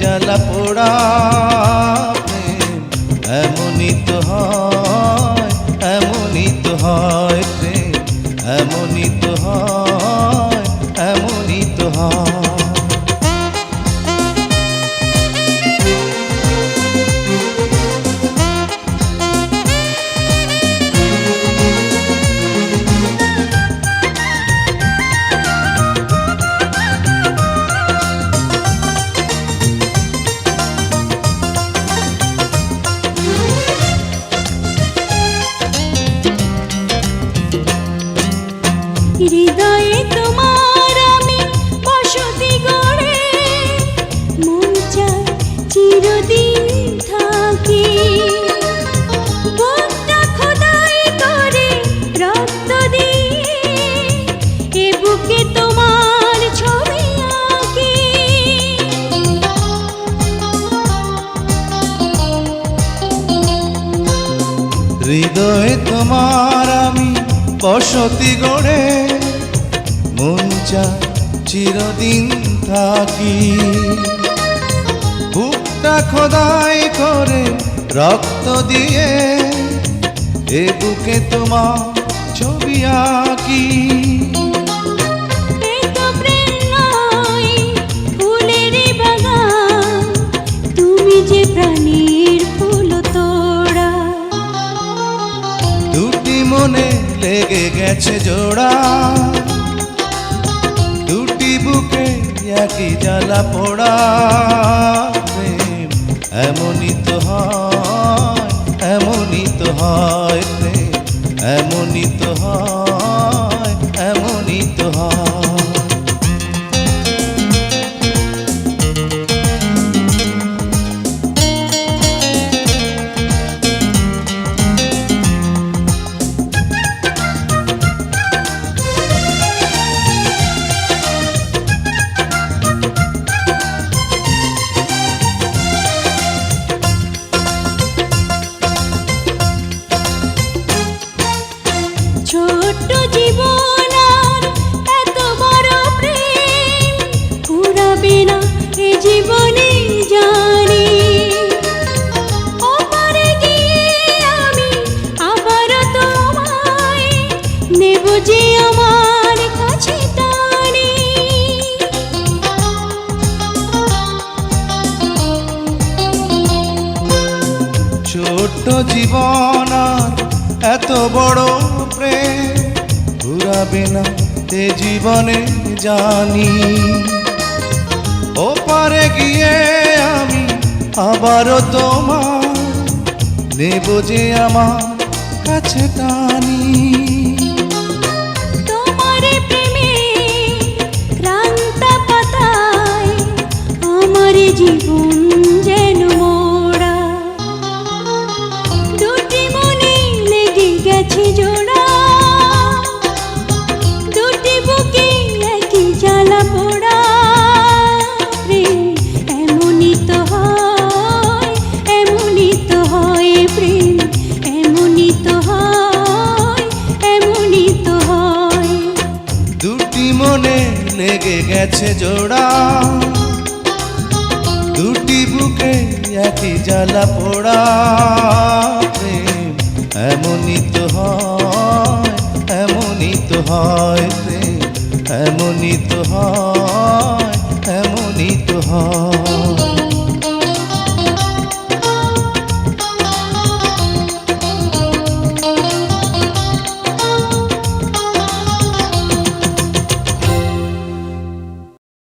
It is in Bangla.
জ্বালা পোড়া প্রেম এমনই তো হয়, এমনই তো হয় প্রেম, এমনই তো হয়, এমনই তো হয়। হৃদয়ে তোমার আমি বসতি গড়ে, মন চায় চিরদিন থাকি। বুকটা খোদাই করে রক্ত দিয়ে, এ বুকে তোমার ছবি আঁকি। হৃদয়ে তোমার আমি বসতি গড়ে, মন চায় চিরদিন থাকি। বুকটা খোদাই করে রক্ত দিয়ে, এ বুকে তোমার ছবি আঁকি। এ তো প্রেম নয়, ফুলের বাগান, তুমি যে প্রাণীর ফুল তোড়া। দুটি মনে লেগে গেছে জোড়া, দুটি বুকে একই জ্বালা পোড়া প্রেম এমনই তো হয়, এমনই তো হয় প্রেম, এমনই তো হয়, এমনই তো হয়। ছোট্ট জীবন আর এত বড় প্রেম ফুরাবে না এ জীবনে জানি। ওপারে গিয়ে আমি আবার তোমায় নেব যে আমার কাছে টানি। ছোট্ট জীবন আর এত বড় প্রেম ঘুরাবে না এ জীবনে জানি। ওপারে গিয়ে আমি আবারও তোমার নেব যে আমার কাছে টানি। তোমার প্রেমে ক্রান্ত পাতায় আমার জীবন যেন মোড়া। দুটি মনে লেগে গেছে জোড়া, দুটি বুকে একই জ্বালা পোড়া প্রেম এমনই তো হয়, এমনই তো হয় প্রেম, এমনই তো হয়, এমনই তো হয়। দুটি মনে লেগে গেছে জোড়া, দুটি বুকে একই জ্বালা পোড়া প্রেম এমনই তো হয়, এমনই তো হয় প্রেম, এমনই তো হয়।